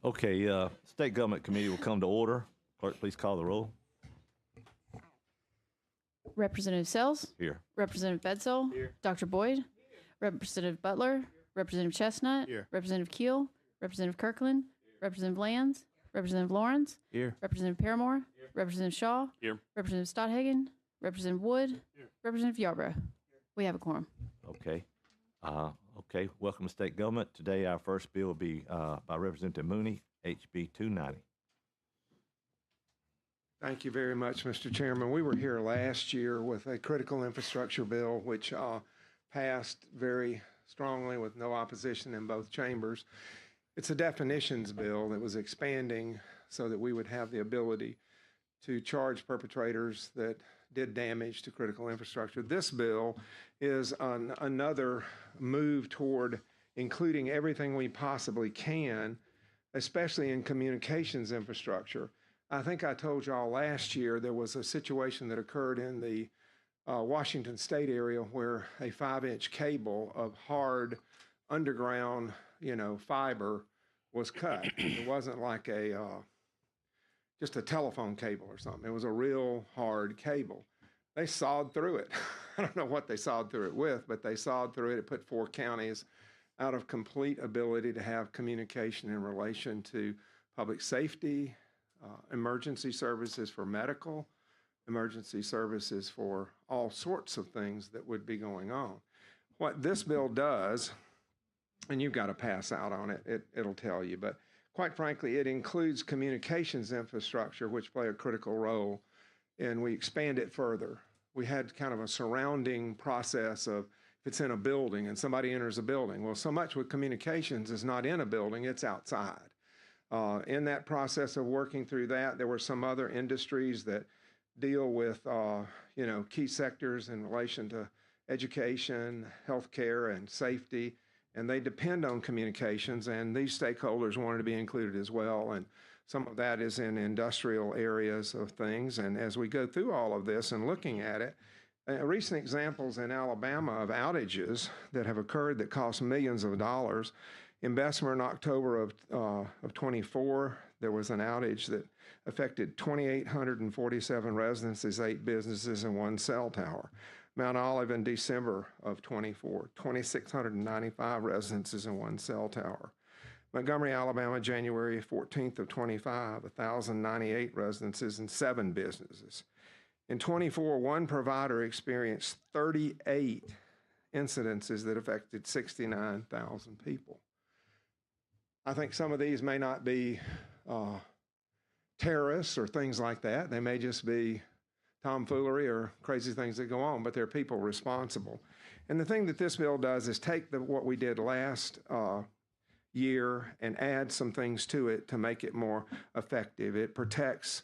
Okay, State Government Committee will come to order. Clerk, please call the roll. Representative Sells? Here. Representative Bedsole? Here. Dr. Boyd? Here. Representative Butler? Representative Chestnut? Here. Representative Keel? Representative Kirkland? Here. Representative Lands? Representative Lawrence? Here. Representative Paramore? Here. Representative Shaw? Here. Representative Stothagen? Representative Wood? Here. Representative Yarborough? We have a quorum. Okay. Okay, welcome to State Government. Today our first bill will be by Representative Mooney, HB 290. Thank you very much, Mr. Chairman. We were here last year with a critical infrastructure bill, which passed very strongly with no opposition in both chambers. It's a definitions bill that was expanding so that we would have the ability to charge perpetrators that did damage to critical infrastructure. This bill is another move toward including everything we possibly can, especially in communications infrastructure. I think I told y'all last year there was a situation that occurred in the Washington State area where a 5-inch cable of hard underground, fiber was cut. It wasn't like just a telephone cable or something. It was a real hard cable. They sawed through it. I don't know what they sawed through it with, but they sawed through it. It put 4 counties out of complete ability to have communication in relation to public safety, emergency services for medical, emergency services for all sorts of things that would be going on. What this bill does, and you've got to pass out on it, it'll tell you, but quite frankly, it includes communications infrastructure, which play a critical role, and we expand it further. We had kind of a surrounding process of if it's in a building and somebody enters a building. Well, so much with communications is not in a building, it's outside. In that process of working through that, there were some other industries that deal with, key sectors in relation to education, healthcare, and safety, and they depend on communications, and these stakeholders wanted to be included as well, and some of that is in industrial areas of things, and as we go through all of this and looking at it, recent examples in Alabama of outages that have occurred that cost millions of dollars. In Bessemer in October of 24, there was an outage that affected 2,847 residences, 8 businesses, and 1 cell tower. Mount Olive in December of 24, 2,695 residences and 1 cell tower. Montgomery, Alabama, January 14th of 25, 1,098 residences and 7 businesses. In 24, one provider experienced 38 incidences that affected 69,000 people. I think some of these may not be terrorists or things like that. They may just be tomfoolery or crazy things that go on, but they're people responsible. And the thing that this bill does is take what we did last year and add some things to it to make it more effective. It protects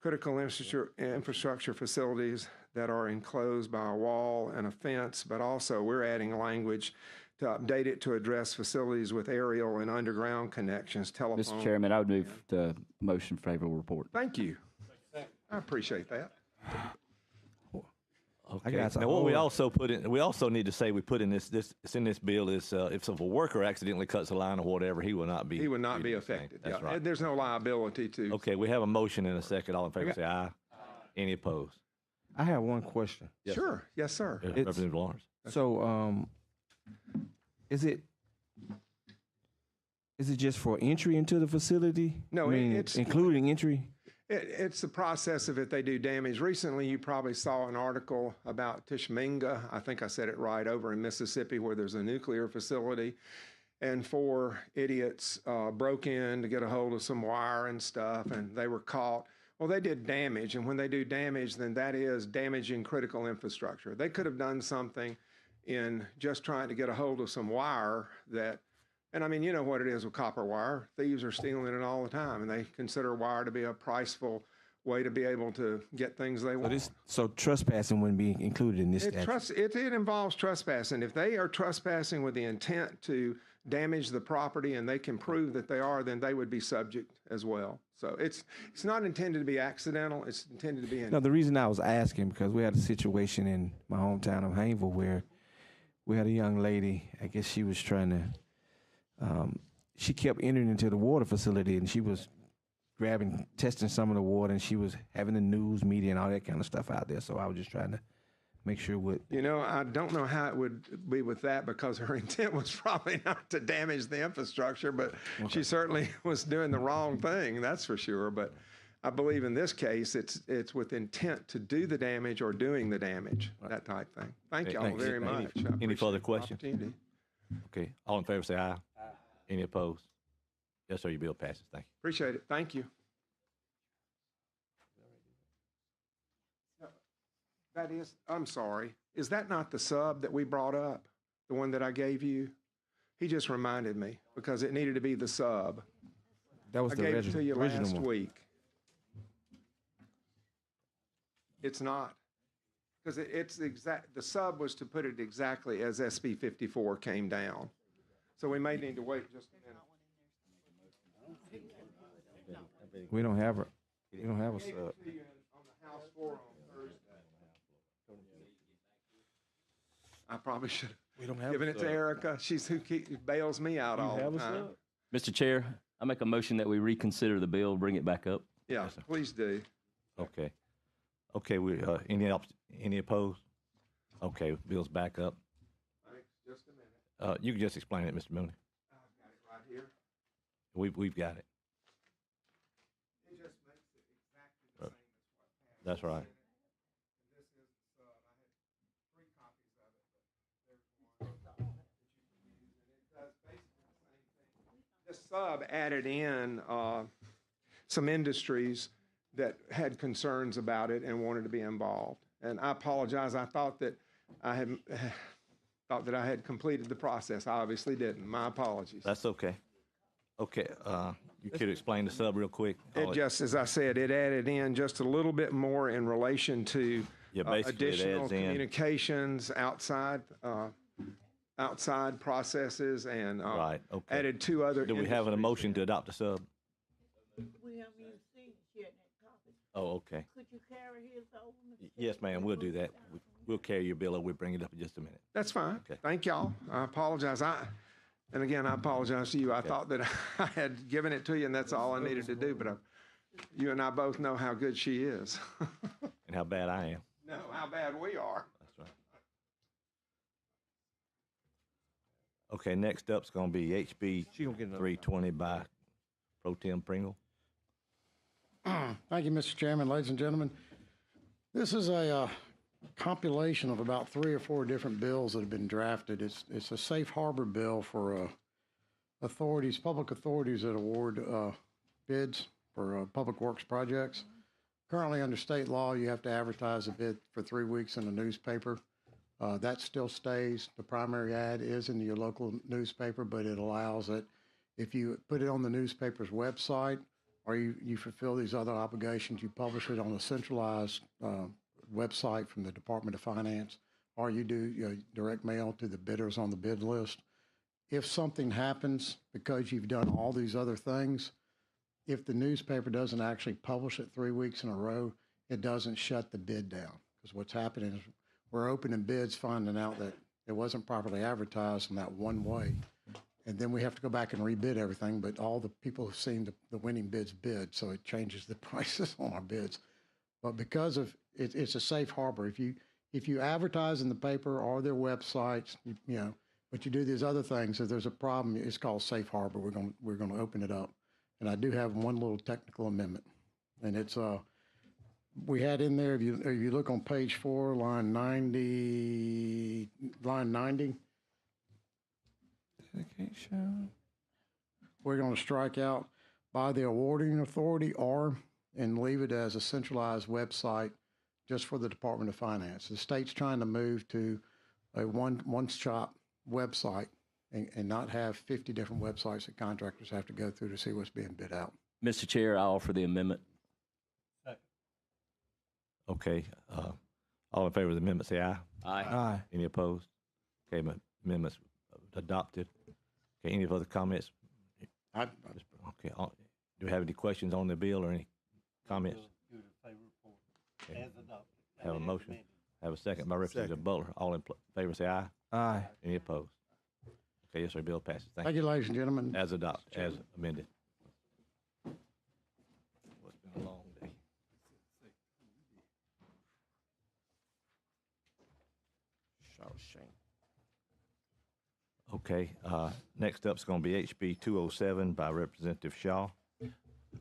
critical infrastructure facilities that are enclosed by a wall and a fence, but also we're adding language to update it to address facilities with aerial and underground connections, telephone. Mr. Chairman, I would move the motion favorable report. Thank you. I appreciate that. Okay. Now, what we also put in, we also need to say we put in it's in this bill is if a worker accidentally cuts a line or whatever, he will not be. He would not be affected. That's right. There's no liability to. Okay, we have a motion in a second. All in favor, say aye. Any opposed? I have one question. Yes, Sure. sir. Yes, sir. Representative Lawrence. So, is it just for entry into the facility? No, it's including entry. It's the process of if they do damage. Recently, you probably saw an article about Tishminga. I think I said it right, over in Mississippi, where there's a nuclear facility, and 4 idiots broke in to get a hold of some wire and stuff, and they were caught. Well, they did damage, and when they do damage, then that is damaging critical infrastructure. They could have done something in just trying to get a hold of some wire that, and I mean, you know what it is with copper wire. Thieves are stealing it all the time, and they consider wire to be a priceful way to be able to get things they want. So trespassing wouldn't be included in this statute? It involves trespassing. If they are trespassing with the intent to damage the property and they can prove that they are, then they would be subject as well. So it's not intended to be accidental. It's intended to be No, the reason I was asking, because we had a situation in my hometown of Haynesville where we had a young lady, I guess she was trying to, she kept entering into the water facility and she was testing some of the water, and she was having the news media and all that kind of stuff out there. So I was just trying to make sure what. You know, I don't know how it would be with that, because her intent was probably not to damage the infrastructure, but she certainly was doing the wrong thing, that's for sure. But I believe in this case, it's with intent to do the damage or doing the damage, that type thing. Thank y'all thanks. very much. I Any further appreciate the questions? opportunity. Okay, all in favor say aye. Any opposed? Yes, sir, your bill passes. Thank you. Appreciate it. Thank you. That is, I'm sorry. Is that not the sub that we brought up? The one that I gave you? He just reminded me, because it needed to be the sub. That was I the gave it to you original last one. week. It's not. Because it's exact, the sub was to put it exactly as SB 54 came down. So we may need to wait just a minute. We don't have a sub. On the House floor on Thursday. I probably should We don't have given it to Erica. She's who bails me out all the time. Mr. Chair, I make a motion that we reconsider the bill, bring it back up. Yeah, please do. Okay. Okay, any opposed? Okay, bill's back up. Thanks. Just a minute. You can just explain it, Mr. Mooney. I've got it right here. We've got it. It just makes it exactly the same as what passed. That's right. And this is the sub. I had 3 copies of it, but there's one that you can use, and it does basically the same thing. This sub added in some industries that had concerns about it and wanted to be involved. And I apologize. I thought that I had completed the process. I obviously didn't. My apologies. That's okay. Okay, you could explain the sub real quick? It just, as I said, it added in just a little bit more in relation to Yeah, basically it additional adds in. communications outside processes, and Right, okay. added 2 other. Do we have an motion to adopt the sub? We haven't even seen it yet, that copy. Oh, okay. Could you carry his over? Mr. Yes, ma'am, we'll do that. We'll carry your bill, or we'll bring it up in just a minute. That's fine. Okay. Thank y'all. I apologize. And again, I apologize to you. I thought that I had given it to you, and that's all I needed to do. But you and I both know how good she is. And how bad I am. Know how bad we are. That's right. Okay, next up's gonna be HB She gonna get another 320 by Pro Tem Pringle. Thank you, Mr. Chairman, ladies and gentlemen. This is a compilation of about 3 or 4 different bills that have been drafted. It's a safe harbor bill for public authorities that award bids for public works projects. Currently, under state law, you have to advertise a bid for 3 weeks in the newspaper. That still stays. The primary ad is in your local newspaper, but it allows it, if you put it on the newspaper's website, or you fulfill these other obligations, you publish it on a centralized website from the Department of Finance, or you do direct mail to the bidders on the bid list. If something happens because you've done all these other things, if the newspaper doesn't actually publish it 3 weeks in a row, it doesn't shut the bid down. Because what's happening is we're opening bids, finding out that it wasn't properly advertised in that one way. And then we have to go back and rebid everything, but all the people have seen the winning bids bid, so it changes the prices on our bids. But because of it's a safe harbor. If you advertise in the paper or their websites, but you do these other things, if there's a problem, it's called safe harbor. We're going to open it up. And I do have one little technical amendment, and it's we had in there, if you look on page 4, line 90. Dedication. We're going to strike out by the awarding authority and leave it as a centralized website just for the Department of Finance. The state's trying to move to a one-stop website and not have 50 different websites that contractors have to go through to see what's being bid out. Mr. Chair, I offer the amendment. Okay, all in favor of the amendment, say aye. Aye. Aye. Any opposed? Okay, amendment's adopted. Okay, any other comments? I, Okay, do we have any questions on the bill or any comments? Okay. Have a motion. Have a second by Representative Butler. All in favor say aye. Aye. Any opposed? Okay, yes, sir, bill passes. Thank thank you. you, ladies and gentlemen. As adopted, as amended. Well, it's been a long day. Okay, next up is going to be HB 207 by Representative Shaw.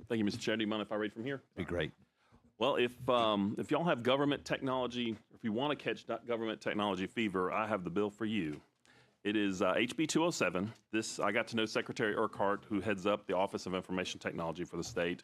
Thank you, Mr. Chair. Do you mind if I read from here? Be great. Well, if y'all have government technology, if you want to catch government technology fever, I have the bill for you. It is HB 207. I got to know Secretary Urquhart, who heads up the Office of Information Technology for the state,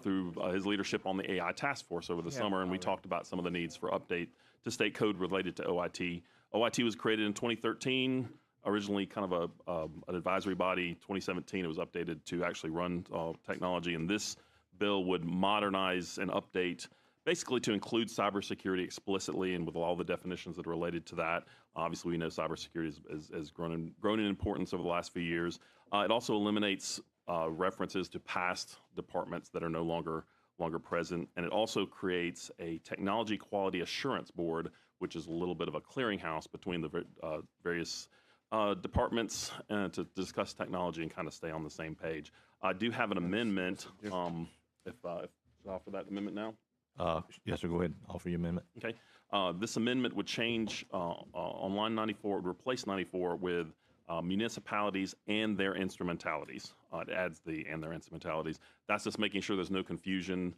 through his leadership on the AI task force over the summer, and we talked about some of the needs for update to state code related to OIT. OIT was created in 2013. Originally kind of an advisory body. 2017, it was updated to actually run technology, and this bill would modernize and update basically to include cybersecurity explicitly and with all the definitions that are related to that. Obviously, we know cybersecurity has grown in importance over the last few years. It also eliminates references to past departments that are no longer present, and it also creates a technology quality assurance board, which is a little bit of a clearinghouse between the various departments to discuss technology and kind of stay on the same page. I do have an amendment. If I offer that amendment now. Yes, sir, go ahead. Offer your amendment. Okay. This amendment would change on line 94, would replace 94 with municipalities and their instrumentalities. It adds the and their instrumentalities. That's just making sure there's no confusion.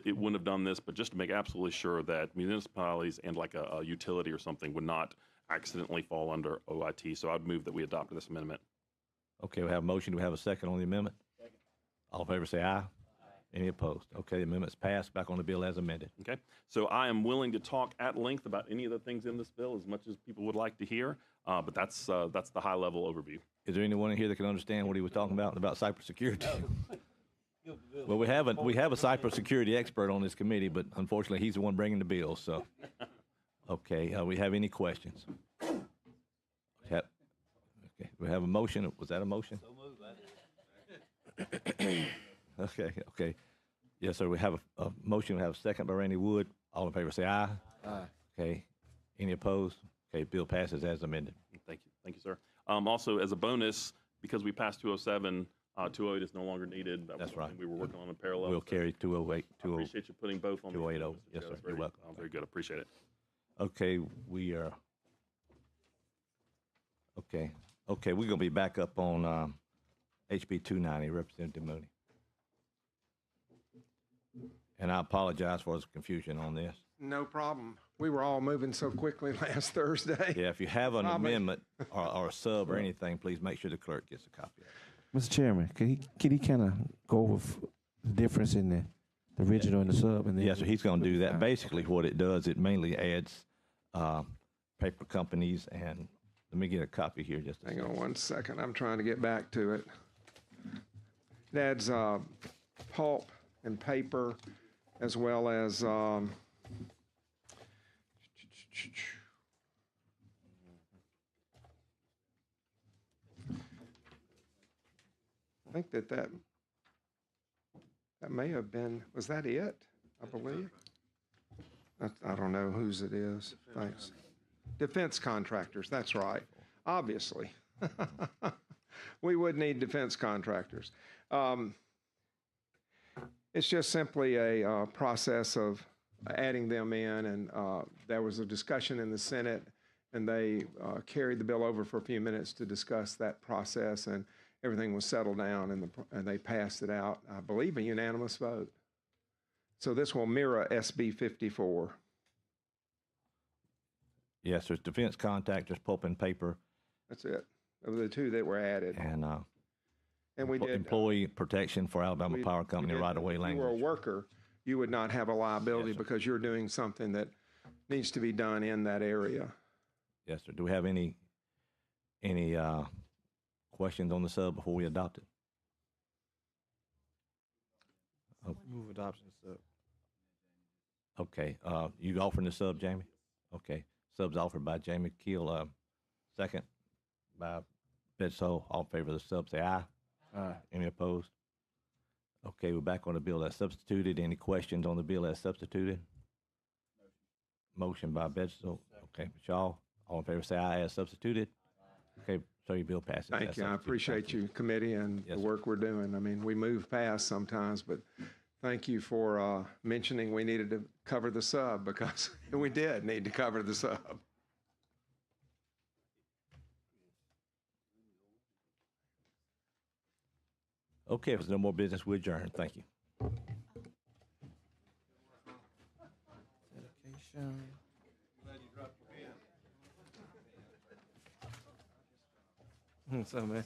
It wouldn't have done this, but just to make absolutely sure that municipalities and like a utility or something would not accidentally fall under OIT. So I'd move that we adopt this amendment. Okay, we have a motion. Do we have a second on the amendment? Second. All in favor say aye. Any opposed? Okay, the amendment's passed. Back on the bill as amended. Okay, so I am willing to talk at length about any of the things in this bill as much as people would like to hear, but that's the high-level overview. Is there anyone in here that can understand what he was talking about cybersecurity? Well, we have a cybersecurity expert on this committee, but unfortunately, he's the one bringing the bill. So, okay, we have any questions? Okay, we have a motion. Was that a motion? So moved. Okay. Yes, sir. We have a motion. We have a second by Randy Wood. All in favor say aye. Aye. Okay. Any opposed? Okay, bill passes as amended. Thank you, sir. Also, as a bonus, because we passed 207, 208 is no longer needed. That's right. We were working on a parallel. We'll carry 208. I appreciate you putting both on. 280. Yes, sir. You're welcome. Very good. Appreciate it. Okay, we are. Okay, we're gonna be back up on HB 290, Representative Mooney. And I apologize for the confusion on this. No problem. We were all moving so quickly last Thursday. Yeah, if you have an amendment or a sub or anything, please make sure the clerk gets a copy of it. Mr. Chairman, can he kind of go over the difference in the original and the sub? And then Yes, so he's going to do that. Basically, what it does, it mainly adds paper companies, and let me get a copy here just a Hang second. on one second. I'm trying to get back to it. It adds pulp and paper, as well as I think that may have been, was that it? I believe. I don't know whose it is. Thanks. Defense contractors, that's right. Obviously. We would need defense contractors. It's just simply a process of adding them in, and there was a discussion in the Senate, and they carried the bill over for a few minutes to discuss that process, and everything was settled down, and they passed it out, I believe, a unanimous vote. So this will mirror SB 54. Yes, there's defense contractors, pulp and paper, That's it. Those are the two that were added. and we did employee protection for Alabama Power Company right-of-way If you were a language. worker, you would not have a liability Yes, sir. because you're doing something that needs to be done in that area. Yes, sir. Do we have any questions on the sub before we adopt it? move adoption sub. Okay, you offering the sub, Jamie? Okay, sub's offered by Jamie Keel, second by Betso. All in favor of the sub, say aye. Aye. Any opposed? Okay, we're back on the bill as substituted. Any questions on the bill as substituted? Motion by Betso. Okay, Shaw. All in favor, say aye as substituted. Okay, so your bill passes. Thank as you. I substituted. appreciate Thank you, committee, and Yes, the sir. work we're doing. I mean, we move fast sometimes, but thank you for mentioning we needed to cover the sub, because we did need to cover the sub. Okay, if there's no more business, we adjourn. Thank you. So, man.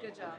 Good job.